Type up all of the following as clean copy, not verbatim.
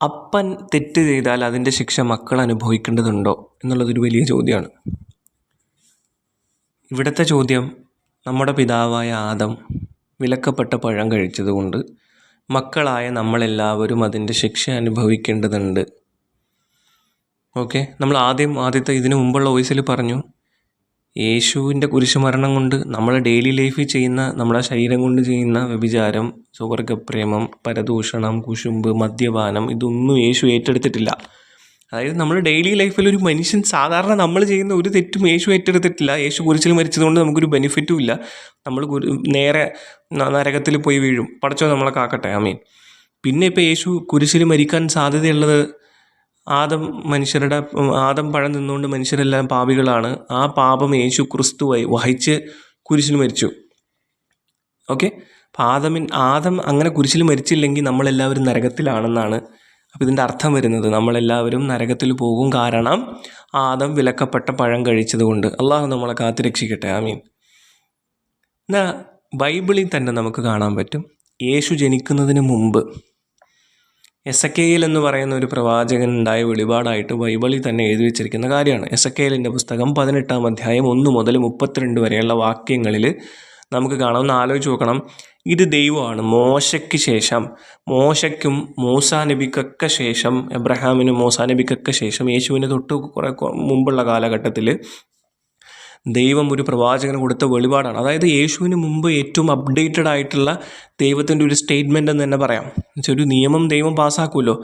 അപ്പൻ തെറ്റ് ചെയ്താൽ അതിൻ്റെ ശിക്ഷ മക്കൾ അനുഭവിക്കേണ്ടതുണ്ടോ എന്നുള്ളതൊരു വലിയ ചോദ്യമാണ്. ഇവിടുത്തെ ചോദ്യം, നമ്മുടെ പിതാവായ ആദം വിലക്കപ്പെട്ട പഴം കഴിച്ചതുകൊണ്ട് മക്കളായ നമ്മളെല്ലാവരും അതിൻ്റെ ശിക്ഷ അനുഭവിക്കേണ്ടതുണ്ട്. ഓക്കെ, നമ്മൾ ആദ്യത്തെ ഇതിനു മുമ്പുള്ള വോയിസിൽ പറഞ്ഞു, യേശുവിൻ്റെ കുരിശുമരണം കൊണ്ട് നമ്മൾ ഡെയിലി ലൈഫിൽ ചെയ്യുന്ന, നമ്മുടെ ശരീരം കൊണ്ട് ചെയ്യുന്ന വ്യഭിചാരം, സുവർഗപ്രേമം, പരദൂഷണം, കുശുമ്പ്, മദ്യപാനം, ഇതൊന്നും യേശു ഏറ്റെടുത്തിട്ടില്ല. അതായത് നമ്മൾ ഡെയിലി ലൈഫിൽ ഒരു മനുഷ്യൻ സാധാരണ നമ്മൾ ചെയ്യുന്ന ഒരു തെറ്റും യേശു ഏറ്റെടുത്തിട്ടില്ല. യേശു കുരിശിൽ മരിച്ചതുകൊണ്ട് നമുക്കൊരു ബെനിഫിറ്റും ഇല്ല. നമ്മൾ നേരെ നരകത്തിൽ പോയി വീഴും. പടച്ചോ നമ്മളെ കാക്കട്ടെ, ആമീൻ. പിന്നെ ഇപ്പോൾ യേശു കുരിശിൽ മരിക്കാൻ സാധ്യതയുള്ളത് ആദം പഴം നിന്നുകൊണ്ട് മനുഷ്യരെല്ലാം പാപികളാണ്. ആ പാപം യേശു ക്രിസ്തു വഹിച്ച് കുരിശിൽ മരിച്ചു. ഓക്കെ, അപ്പം ആദം അങ്ങനെ കുരിശിൽ മരിച്ചില്ലെങ്കിൽ നമ്മളെല്ലാവരും നരകത്തിലാണെന്നാണ് അപ്പോൾ ഇതിൻ്റെ അർത്ഥം വരുന്നത്. നമ്മളെല്ലാവരും നരകത്തിൽ പോകും, കാരണം ആദം വിലക്കപ്പെട്ട പഴം കഴിച്ചത് കൊണ്ട്. അള്ളാഹു നമ്മളെ കാത്തുരക്ഷിക്കട്ടെ, ആമീൻ. എന്നാൽ ബൈബിളിൽ തന്നെ നമുക്ക് കാണാൻ പറ്റും, യേശു ജനിക്കുന്നതിന് മുമ്പ് എസക്കേൽ എന്ന് പറയുന്ന ഒരു പ്രവാചകൻ ഉണ്ടായ വെളിപാടായിട്ട് ബൈബിളിൽ തന്നെ എഴുതി വെച്ചിരിക്കുന്ന കാര്യമാണ്. എസക്കേലിൻ്റെ പുസ്തകം 18-ാം അധ്യായം 1 മുതൽ 32 വരെയുള്ള വാക്യങ്ങളിൽ നമുക്ക് കാണാം. ഒന്ന് ആലോചിച്ച് നോക്കണം. ഇത് ദൈവമാണ് മോശയ്ക്ക് ശേഷം, മോശയ്ക്കും മൂസാ നബിക്കൊക്കെ ശേഷം, എബ്രഹാമിനും മൂസാ നബിക്കൊക്കെ ശേഷം, യേശുവിന് തൊട്ട് കുറേ മുമ്പുള്ള കാലഘട്ടത്തിൽ ദൈവം ഒരു പ്രവാചകന് കൊടുത്ത വെളിപാടാണ്. അതായത് യേശുവിന് മുമ്പ് ഏറ്റവും അപ്ഡേറ്റഡ് ആയിട്ടുള്ള ദൈവത്തിൻ്റെ ഒരു സ്റ്റേറ്റ്മെൻ്റ് എന്ന് തന്നെ പറയാം. എന്നുവെച്ചാൽ ഒരു നിയമം ദൈവം പാസ്സാക്കുമല്ലോ.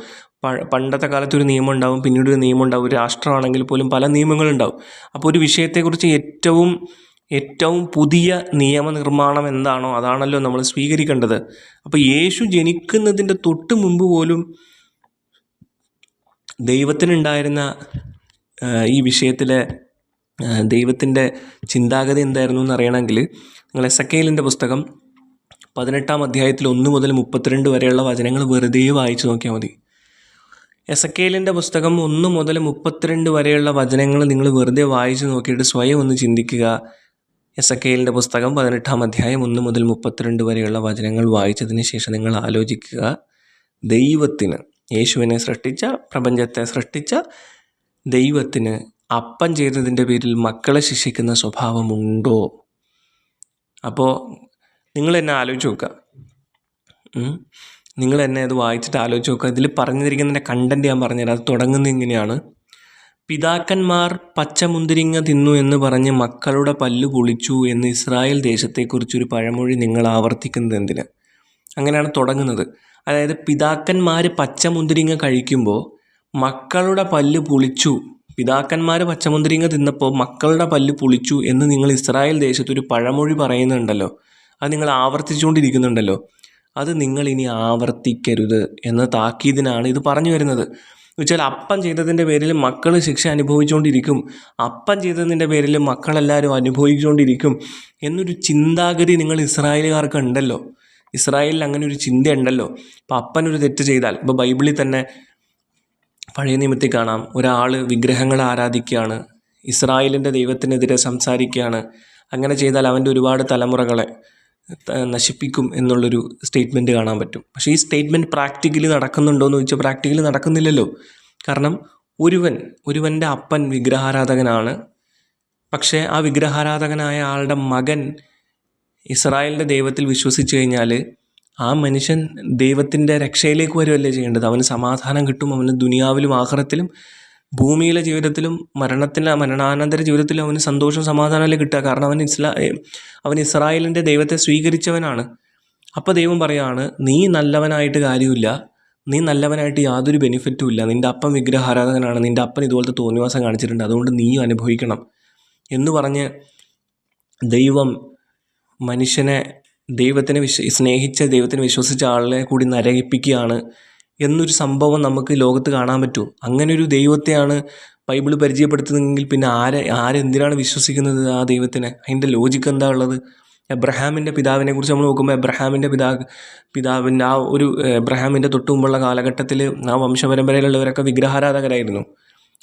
പണ്ടത്തെ കാലത്ത് ഒരു നിയമം ഉണ്ടാവും, പിന്നീട് ഒരു നിയമം ഉണ്ടാവും. ഒരു രാഷ്ട്രമാണെങ്കിൽ പോലും പല നിയമങ്ങളുണ്ടാവും. അപ്പോൾ ഒരു വിഷയത്തെക്കുറിച്ച് ഏറ്റവും പുതിയ നിയമനിർമ്മാണം എന്താണോ അതാണല്ലോ നമ്മൾ സ്വീകരിക്കേണ്ടത്. അപ്പോൾ യേശു ജനിക്കുന്നതിൻ്റെ തൊട്ട് മുമ്പ് പോലും ദൈവത്തിനുണ്ടായിരുന്ന ഈ വിഷയത്തിലെ ദൈവത്തിൻ്റെ ചിന്താഗതി എന്തായിരുന്നു എന്ന് അറിയണമെങ്കിൽ നിങ്ങൾ എസക്കേലിൻ്റെ പുസ്തകം 18-ാം അധ്യായത്തിൽ 1 മുതൽ 32 വരെയുള്ള വചനങ്ങൾ വെറുതെ വായിച്ചു നോക്കിയാൽ മതി. എസക്കേലിൻ്റെ പുസ്തകം 1 മുതൽ 32 വരെയുള്ള വചനങ്ങൾ നിങ്ങൾ വെറുതെ വായിച്ചു നോക്കിയിട്ട് സ്വയം ഒന്ന് ചിന്തിക്കുക. എസക്കേലിൻ്റെ പുസ്തകം 18-ാം അധ്യായം 1 മുതൽ 32 വരെയുള്ള വചനങ്ങൾ വായിച്ചതിന് ശേഷം നിങ്ങൾ ആലോചിക്കുക, ദൈവത്തിന്, യേശുവിനെ സൃഷ്ടിച്ച, പ്രപഞ്ചത്തെ സൃഷ്ടിച്ച ദൈവത്തിന് അപ്പൻ ചെയ്തതിൻ്റെ പേരിൽ മക്കളെ ശിക്ഷിക്കുന്ന സ്വഭാവമുണ്ടോ? അപ്പോൾ നിങ്ങൾ എന്നെ ആലോചിച്ച് നോക്കുക. നിങ്ങൾ എന്നെ അത് വായിച്ചിട്ട് ആലോചിച്ച് നോക്കുക. ഇതിൽ പറഞ്ഞിരിക്കുന്നതിൻ്റെ കണ്ടൻറ്റ് ഞാൻ പറഞ്ഞുതരാം. അത് തുടങ്ങുന്നത് ഇങ്ങനെയാണ്: പിതാക്കന്മാർ പച്ചമുന്തിരിങ്ങ തിന്നു എന്ന് പറഞ്ഞ് മക്കളുടെ പല്ല് പൊളിച്ചു എന്ന് ഇസ്രായേൽ ദേശത്തെക്കുറിച്ചൊരു പഴമൊഴി നിങ്ങൾ ആവർത്തിക്കുന്നത് എന്തിന്? അങ്ങനെയാണ് തുടങ്ങുന്നത്. അതായത് പിതാക്കന്മാർ പച്ചമുന്തിരിങ്ങ കഴിക്കുമ്പോൾ മക്കളുടെ പല്ല് പൊളിച്ചു, പിതാക്കന്മാർ പച്ചമുന്തിരിങ്ങ തിന്നപ്പോൾ മക്കളുടെ പല്ല് പൊളിച്ചു എന്ന് നിങ്ങൾ ഇസ്രായേൽ ദേശത്തൊരു പഴമൊഴി പറയുന്നുണ്ടല്ലോ, അത് നിങ്ങൾ ആവർത്തിച്ചുകൊണ്ടിരിക്കുന്നുണ്ടല്ലോ, അത് നിങ്ങൾ ഇനി ആവർത്തിക്കരുത് എന്ന താക്കീതിനാണ് ഇത് പറഞ്ഞു വരുന്നത്. എന്നുവെച്ചാൽ അപ്പൻ ചെയ്തതിൻ്റെ പേരിൽ മക്കൾ ശിക്ഷ അനുഭവിച്ചുകൊണ്ടിരിക്കും, അപ്പൻ ചെയ്തതിൻ്റെ പേരിൽ മക്കളെല്ലാവരും അനുഭവിച്ചുകൊണ്ടിരിക്കും എന്നൊരു ചിന്താഗതി നിങ്ങൾ ഇസ്രായേലുകാർക്ക് ഉണ്ടല്ലോ. ഇസ്രായേലിൽ അങ്ങനെ ഒരു ചിന്തയുണ്ടല്ലോ. അപ്പോൾ അപ്പനൊരു തെറ്റ് ചെയ്താൽ, ഇപ്പോൾ ബൈബിളിൽ തന്നെ പഴയ നിയമത്തിൽ കാണാം, ഒരാൾ വിഗ്രഹങ്ങളെ ആരാധിക്കുകയാണ്, ഇസ്രായേലിൻ്റെ ദൈവത്തിനെതിരെ സംസാരിക്കുകയാണ്, അങ്ങനെ ചെയ്താൽ അവൻ്റെ ഒരുപാട് തലമുറകളെ നശിപ്പിക്കും എന്നുള്ളൊരു സ്റ്റേറ്റ്മെൻറ്റ് കാണാൻ പറ്റും. പക്ഷേ ഈ സ്റ്റേറ്റ്മെൻറ്റ് പ്രാക്ടിക്കലി നടക്കുന്നുണ്ടോ എന്ന് ചോദിച്ചാൽ പ്രാക്ടിക്കലി നടക്കുന്നില്ലല്ലോ. കാരണം ഒരുവൻ്റെ അപ്പൻ വിഗ്രഹാരാധകനാണ്. പക്ഷേ ആ വിഗ്രഹാരാധകനായ ആളുടെ മകൻ ഇസ്രായേലിൻ്റെ ദൈവത്തിൽ വിശ്വസിച്ച് കഴിഞ്ഞാൽ ആ മനുഷ്യൻ ദൈവത്തിൻ്റെ രക്ഷയിലേക്ക് വരുമല്ലേ ചെയ്യേണ്ടത്. അവന് സമാധാനം കിട്ടും. അവന് ദുനിയാവിലും ആഖിറത്തിലും ഭൂമിയിലെ ജീവിതത്തിലും മരണാനന്തര ജീവിതത്തിലും അവന് സന്തോഷം സമാധാനമല്ലേ കിട്ടുക. കാരണം അവൻ ഇസ്രായേലിൻ്റെ ദൈവത്തെ സ്വീകരിച്ചവനാണ്. അപ്പോൾ ദൈവം പറയുകയാണ്, നീ നല്ലവനായിട്ട് കാര്യമില്ല, നീ നല്ലവനായിട്ട് യാതൊരു ബെനിഫിറ്റും ഇല്ല, നിൻ്റെ അപ്പൻ വിഗ്രഹാരാധകനാണ്, നിൻ്റെ അപ്പൻ ഇതുപോലത്തെ തോന്നിവാസം കാണിച്ചിട്ടുണ്ട്, അതുകൊണ്ട് നീയും അനുഭവിക്കണം എന്ന് പറഞ്ഞ് ദൈവം മനുഷ്യനെ സ്നേഹിച്ച ദൈവത്തിനെ വിശ്വസിച്ച ആളെ കൂടി നരകിപ്പിക്കുകയാണ് എന്നൊരു സംഭവം നമുക്ക് ലോകത്ത് കാണാൻ പറ്റും. അങ്ങനെ ഒരു ദൈവത്തെയാണ് ബൈബിൾ പരിചയപ്പെടുത്തുന്നതെങ്കിൽ പിന്നെ ആരെന്തിനാണ് വിശ്വസിക്കുന്നത് ആ ദൈവത്തിനെ? അതിൻ്റെ ലോജിക്ക് എന്താ ഉള്ളത്? എബ്രഹാമിൻ്റെ പിതാവിനെ കുറിച്ച് നമ്മൾ നോക്കുമ്പോൾ പിതാവിൻ്റെ എബ്രഹാമിൻ്റെ തൊട്ട് മുമ്പുള്ള കാലഘട്ടത്തിൽ ആ വംശപരമ്പരയിലുള്ളവരൊക്കെ വിഗ്രഹാരാധകരായിരുന്നു.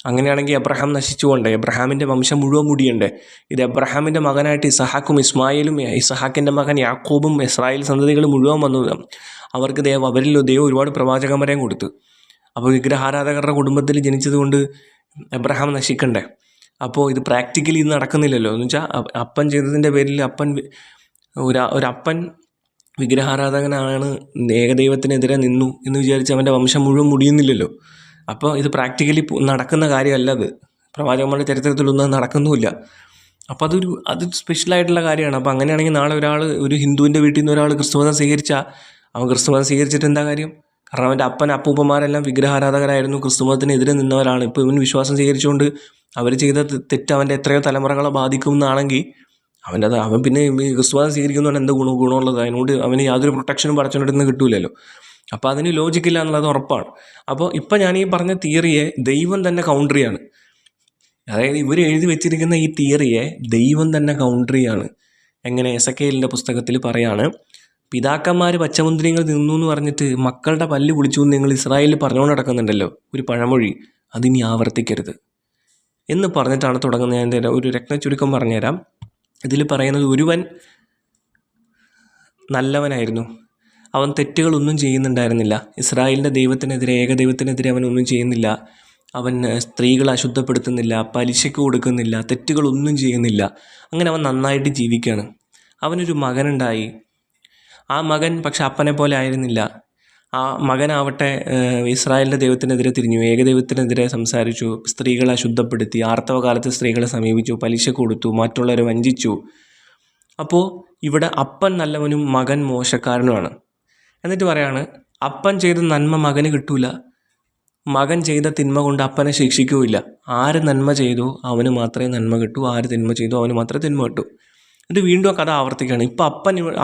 അങ്ങനെയാണെങ്കിൽ എബ്രഹാം നശിച്ചുകൊണ്ട് എബ്രഹാമിൻ്റെ വംശം മുഴുവൻ മുടിയണ്ടേ? ഇത് എബ്രഹാമിൻ്റെ മകനായിട്ട് ഇസഹാക്കും ഇസ്മായിലും, ഇസഹാക്കിൻ്റെ മകൻ യാക്കോബും ഇസ്രായേൽ സന്തതികൾ മുഴുവൻ വന്നു. അവർക്ക് അവരിൽ ദൈവം ഒരുപാട് പ്രവാചകന്മാരെയും കൊടുത്തു. അപ്പോൾ വിഗ്രഹാരാധകരുടെ കുടുംബത്തിൽ ജനിച്ചത് കൊണ്ട് എബ്രഹാം നശിക്കണ്ടേ? അപ്പോൾ ഇത് പ്രാക്ടിക്കലി ഇത് നടക്കുന്നില്ലല്ലോ. എന്ന് വെച്ചാൽ അപ്പൻ ചെയ്തതിൻ്റെ പേരിൽ ഒരപ്പൻ വിഗ്രഹാരാധകനാണ്, ഏകദൈവത്തിനെതിരെ നിന്നു എന്ന് വിചാരിച്ച് അവൻ്റെ വംശം മുഴുവൻ മുടിയുന്നില്ലല്ലോ. അപ്പോൾ ഇത് പ്രാക്ടിക്കലി നടക്കുന്ന കാര്യമല്ല. അത് പ്രവാചകന്മാരുടെ ചരിത്രത്തിലൊന്നും നടക്കുന്നുമില്ല. അപ്പോൾ അത് സ്പെഷ്യലായിട്ടുള്ള കാര്യമാണ്. അപ്പോൾ അങ്ങനെയാണെങ്കിൽ നാളെ ഒരു ഹിന്ദുവിൻ്റെ വീട്ടിൽ നിന്ന് ഒരാൾ ക്രിസ്തുമതം സ്വീകരിച്ചാൽ അവൻ ക്രിസ്തുമതം സ്വീകരിച്ചിട്ട് എന്താ കാര്യം? കാരണം അവൻ്റെ അപ്പൂപ്പന്മാരെല്ലാം വിഗ്രഹാരാധകരായിരുന്നു, ക്രിസ്തുമതത്തിനെതിരെ നിന്നവരാണ്. ഇപ്പോൾ ഇവൻ വിശ്വാസം സ്വീകരിച്ചുകൊണ്ട് അവർ ചെയ്ത തെറ്റ് അവൻ്റെ എത്രയോ തലമുറകളെ ബാധിക്കുമെന്നാണെങ്കിൽ അവൻ പിന്നെ ക്രിസ്തുമതം സ്വീകരിക്കുന്നതുകൊണ്ട് എന്ത് ഗുണമുള്ളത്? അതിനോട് അവന് യാതൊരു പ്രൊട്ടക്ഷനും പടച്ചുകൊണ്ടിരുന്ന് കിട്ടൂലല്ലോ. അപ്പോൾ അതിന് ലോജിക്കില്ല എന്നുള്ളത് ഉറപ്പാണ്. അപ്പോൾ ഇപ്പം ഞാൻ ഈ പറഞ്ഞ തിയറിയെ ദൈവം തന്നെ കൗണ്ടർ ചെയ്യാണ്. അതായത് ഇവർ എഴുതി വെച്ചിരിക്കുന്ന ഈ തിയറിയെ ദൈവം തന്നെ കൗണ്ടർ ചെയ്യാണ്. എങ്ങനെ? എസെക്കിയേലിൻ്റെ പുസ്തകത്തിൽ പറയാണ്, പിതാക്കന്മാർ പച്ചമുന്തിരിങ്ങൾ തിന്നു എന്ന് പറഞ്ഞിട്ട് മക്കളുടെ പല്ല് പൊളിച്ചു എന്ന് നിങ്ങൾ ഇസ്രായേലിൽ പറഞ്ഞുകൊണ്ട് നടക്കുന്നുണ്ടല്ലോ, ഒരു പഴമൊഴി, അതിനി ആവർത്തിക്കരുത് എന്ന് പറഞ്ഞിട്ടാണ് തുടങ്ങുന്നത്. ഞാൻ ഒരു രത്നച്ചുരുക്കം പറഞ്ഞുതരാം. ഇതിൽ പറയുന്നത്, ഒരുവൻ നല്ലവനായിരുന്നു, അവൻ തെറ്റുകളൊന്നും ചെയ്യുന്നുണ്ടായിരുന്നില്ല, ഇസ്രായേലിൻ്റെ ദൈവത്തിനെതിരെ, ഏകദൈവത്തിനെതിരെ അവനൊന്നും ചെയ്യുന്നില്ല, അവൻ സ്ത്രീകളെ അശുദ്ധപ്പെടുത്തുന്നില്ല, പലിശയ്ക്ക് കൊടുക്കുന്നില്ല, തെറ്റുകളൊന്നും ചെയ്യുന്നില്ല, അങ്ങനെ അവൻ നന്നായിട്ട് ജീവിക്കുകയാണ്. അവനൊരു മകനുണ്ടായി. ആ മകൻ പക്ഷെ അപ്പനെ പോലെ ആയിരുന്നില്ല. ആ മകനാവട്ടെ ഇസ്രായേലിൻ്റെ ദൈവത്തിനെതിരെ തിരിഞ്ഞു, ഏകദൈവത്തിനെതിരെ സംസാരിച്ചു, സ്ത്രീകളെ അശുദ്ധപ്പെടുത്തി, ആർത്തവകാലത്ത് സ്ത്രീകളെ സമീപിച്ചു, പലിശ കൊടുത്തു, മറ്റുള്ളവരെ വഞ്ചിച്ചു. അപ്പോൾ ഇവിടെ അപ്പൻ നല്ലവനും മകൻ മോശക്കാരനുമാണ്. എന്നിട്ട് പറയാണ്, അപ്പൻ ചെയ്ത നന്മ മകന് കിട്ടൂല, മകൻ ചെയ്ത തിന്മ കൊണ്ട് അപ്പനെ ശിക്ഷിക്കുകയില്ല. ആര് നന്മ ചെയ്തോ അവന് മാത്രമേ നന്മ കിട്ടൂ, ആര് തിന്മ ചെയ്തോ അവന് മാത്രമേ തിന്മ കിട്ടൂ. ഇത് വീണ്ടും ആ കഥ ആവർത്തിക്കുകയാണ്. ഇപ്പം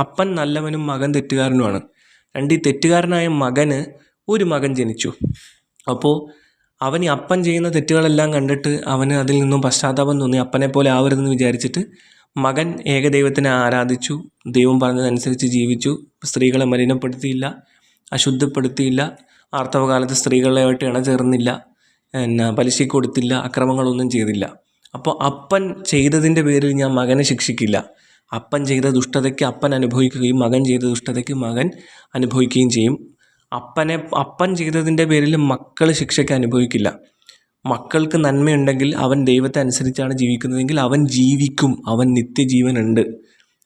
അപ്പൻ നല്ലവനും മകൻ തെറ്റുകാരനുമാണ്. ഈ തെറ്റുകാരനായ മകന് ഒരു മകൻ ജനിച്ചു. അപ്പോൾ അവൻ ഈ അപ്പൻ ചെയ്യുന്ന തെറ്റുകളെല്ലാം കണ്ടിട്ട് അവന് അതിൽ നിന്നും പശ്ചാത്താപം തോന്നി, അപ്പനെ പോലെ ആവരുതെന്ന് വിചാരിച്ചിട്ട് മകൻ ഏകദൈവത്തിനെ ആരാധിച്ചു, ദൈവം പറഞ്ഞതനുസരിച്ച് ജീവിച്ചു, സ്ത്രീകളെ മലിനപ്പെടുത്തിയില്ല, അശുദ്ധപ്പെടുത്തിയില്ല, ആർത്തവകാലത്ത് സ്ത്രീകളായിട്ട് ഇണചേർന്നില്ല, പലിശയ്ക്ക് കൊടുത്തില്ല, അക്രമങ്ങളൊന്നും ചെയ്തില്ല. അപ്പോൾ അപ്പൻ ചെയ്തതിൻ്റെ പേരിൽ ഞാൻ മകനെ ശിക്ഷിക്കില്ല. അപ്പൻ ചെയ്ത ദുഷ്ടതയ്ക്ക് അപ്പൻ അനുഭവിക്കുകയും മകൻ ചെയ്ത ദുഷ്ടതയ്ക്ക് മകൻ അനുഭവിക്കുകയും ചെയ്യും. അപ്പൻ ചെയ്തതിൻ്റെ പേരിൽ മക്കൾ ശിക്ഷയ്ക്ക് അനുഭവിക്കില്ല. മക്കൾക്ക് നന്മയുണ്ടെങ്കിൽ അവൻ ദൈവത്തെ അനുസരിച്ചാണ് ജീവിക്കുന്നതെങ്കിൽ അവൻ ജീവിക്കും, അവൻ നിത്യജീവനുണ്ട്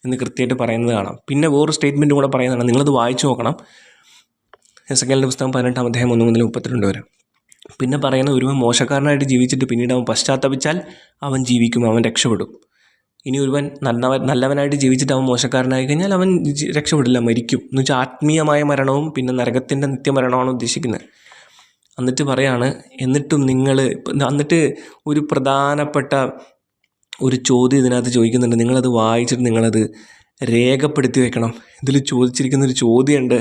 എന്ന് കൃത്യമായിട്ട് പറയുന്നത് കാണാം. പിന്നെ വേറൊരു സ്റ്റേറ്റ്മെൻറ്റും കൂടെ പറയുന്നതാണ്, നിങ്ങളത് വായിച്ചു നോക്കണം. എസെക്കിയേലിൻ്റെ പുസ്തകം 18-ാം അധ്യായം 1 മുതൽ 32 വരെ. പിന്നെ പറയുന്നത്, ഒരുവൻ മോശക്കാരനായിട്ട് ജീവിച്ചിട്ട് പിന്നീട് അവൻ പശ്ചാത്തപിച്ചാൽ അവൻ ജീവിക്കും, അവൻ രക്ഷപ്പെടും. ഇനി ഒരുവൻ നല്ലവനായിട്ട് ജീവിച്ചിട്ട് അവൻ മോശക്കാരനായി കഴിഞ്ഞാൽ അവൻ രക്ഷപ്പെടില്ല, മരിക്കും. എന്ന് വെച്ചാൽ ആത്മീയമായ മരണവും പിന്നെ നരകത്തിൻ്റെ നിത്യമരണമാണ് ഉദ്ദേശിക്കുന്നത്. എന്നിട്ട് പറയാണ്, എന്നിട്ട് ഒരു പ്രധാനപ്പെട്ട ഒരു ചോദ്യം ഇതിനകത്ത് ചോദിക്കുന്നുണ്ട്. നിങ്ങളത് വായിച്ചിട്ട് നിങ്ങളത് രേഖപ്പെടുത്തി വെക്കണം. ഇതിൽ ചോദിച്ചിരിക്കുന്നൊരു ചോദ്യമുണ്ട്.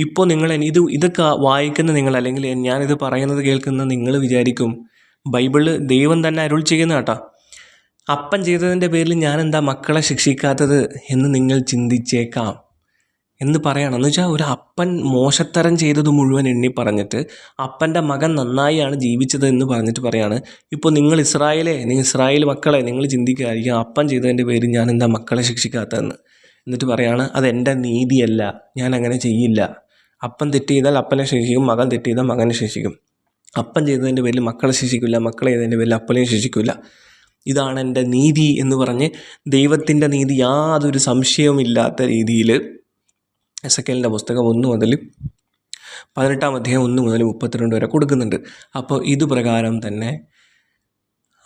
ഇപ്പോൾ ഇതൊക്കെ വായിക്കുന്ന നിങ്ങൾ, അല്ലെങ്കിൽ ഞാനിത് പറയുന്നത് കേൾക്കുന്ന നിങ്ങൾ വിചാരിക്കും, ബൈബിള് ദൈവം തന്നെ അരുൾ ചെയ്യുന്ന കേട്ടോ, അപ്പൻ ചെയ്തതിൻ്റെ പേരിൽ ഞാൻ എന്താ മക്കളെ ശിക്ഷിക്കാത്തത് എന്ന് നിങ്ങൾ ചിന്തിച്ചേക്കാം എന്ന് പറയണം. എന്ന് വെച്ചാൽ ഒരു അപ്പൻ മോശത്തരം ചെയ്തത് മുഴുവൻ എണ്ണി പറഞ്ഞിട്ട് അപ്പൻ്റെ മകൻ നന്നായാണ് ജീവിച്ചത് എന്ന് പറഞ്ഞിട്ട് പറയാണ്, ഇപ്പോൾ നിങ്ങൾ ഇസ്രായേൽ മക്കളെ നിങ്ങൾ ചിന്തിക്കുകയായിരിക്കും, അപ്പൻ ചെയ്തതിൻ്റെ പേരിൽ ഞാൻ എന്താ മക്കളെ ശിക്ഷിക്കാത്തതെന്ന്. എന്നിട്ട് പറയാണ്, അതെൻ്റെ നീതിയല്ല, ഞാൻ അങ്ങനെ ചെയ്യില്ല. അപ്പൻ തെറ്റ് ചെയ്താൽ അപ്പനെ ശിക്ഷിക്കും, മകൻ തെറ്റ് ചെയ്താൽ മകനെ ശിക്ഷിക്കും. അപ്പൻ ചെയ്തതിൻ്റെ പേരിൽ മക്കളെ ശിക്ഷിക്കില്ല, മക്കളെ ചെയ്തതിൻ്റെ പേരിൽ അപ്പനെയും ശിക്ഷിക്കില്ല. ഇതാണ് എൻ്റെ നീതി എന്ന് പറഞ്ഞ് ദൈവത്തിൻ്റെ നീതി യാതൊരു സംശയവുമില്ലാത്ത രീതിയിൽ എസെക്കിയേലിൻ്റെ പുസ്തകം 1 മുതൽ 18-ാം അധ്യായം 1 മുതൽ 32 വരെ കൊടുക്കുന്നുണ്ട്. അപ്പോൾ ഇതുപ്രകാരം തന്നെ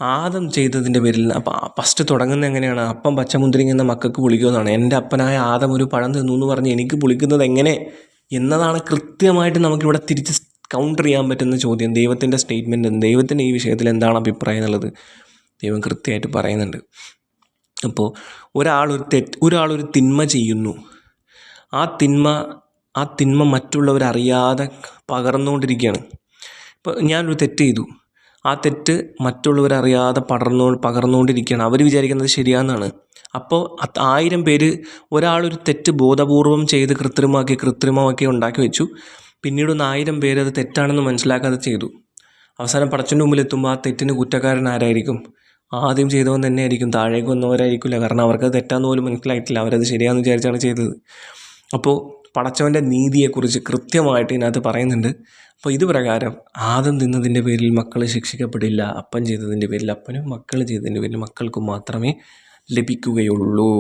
ആദം ചെയ്തതിൻ്റെ പേരിൽ, അപ്പം ഫസ്റ്റ് തുടങ്ങുന്നത് എങ്ങനെയാണ്? അപ്പം പച്ചമുന്തിരിങ്ങ എന്ന മക്കൾക്ക് പുളിക്കുമെന്നാണ്. എൻ്റെ അപ്പനായ ആദം ഒരു പഴം തിന്നു എന്ന് പറഞ്ഞ് എനിക്ക് പുളിക്കുന്നത് എങ്ങനെ എന്നതാണ് കൃത്യമായിട്ട് നമുക്കിവിടെ തിരിച്ച് കൗണ്ടർ ചെയ്യാൻ പറ്റുന്ന ചോദ്യം. ദൈവത്തിൻ്റെ സ്റ്റേറ്റ്മെൻറ്റ്, ദൈവത്തിൻ്റെ ഈ വിഷയത്തിൽ എന്താണ് അഭിപ്രായം എന്നുള്ളത് ദൈവം കൃത്യമായിട്ട് പറയുന്നുണ്ട്. അപ്പോൾ ഒരാളൊരു തിന്മ ചെയ്യുന്നു, ആ തിന്മ മറ്റുള്ളവരറിയാതെ പകർന്നുകൊണ്ടിരിക്കുകയാണ്. ഇപ്പോൾ ഞാനൊരു തെറ്റ് ചെയ്തു, ആ തെറ്റ് മറ്റുള്ളവരറിയാതെ പകർന്നുകൊണ്ടിരിക്കുകയാണ്. അവർ വിചാരിക്കുന്നത് ശരിയാണെന്നാണ്. അപ്പോൾ 1000 പേര് ഒരാളൊരു തെറ്റ് ബോധപൂർവം ചെയ്ത് കൃത്രിമമാക്കി ഉണ്ടാക്കി വെച്ചു. പിന്നീട് 1000 പേര് അത് തെറ്റാണെന്ന് മനസ്സിലാക്കാതെ ചെയ്തു. അവസാനം പടച്ചവൻ്റെ മുമ്പിൽ എത്തുമ്പോൾ ആ തെറ്റിന് കുറ്റക്കാരൻ ആരായിരിക്കും? ആദ്യം ചെയ്തവൻ തന്നെ ആയിരിക്കും, താഴേക്ക് വന്നവരായിരിക്കില്ല. കാരണം അവർക്ക് തെറ്റാന്ന് പോലും മനസ്സിലായിട്ടില്ല, അവരത് ശരിയാണെന്ന് വിചാരിച്ചാണ് ചെയ്തത്. അപ്പോൾ പടച്ചവൻ്റെ നീതിയെക്കുറിച്ച് കൃത്യമായിട്ട് ഇതിനകത്ത് പറയുന്നുണ്ട്. അപ്പോൾ ഇത് പ്രകാരം ആദം തിന്നതിൻ്റെ പേരിൽ മക്കൾ ശിക്ഷിക്കപ്പെടില്ല, അപ്പൻ ചെയ്തതിൻ്റെ പേരിൽ അപ്പനും, മക്കൾ ചെയ്തതിൻ്റെ പേരിൽ മക്കൾക്കും മാത്രമേ ലഭിക്കുകയുള്ളൂ.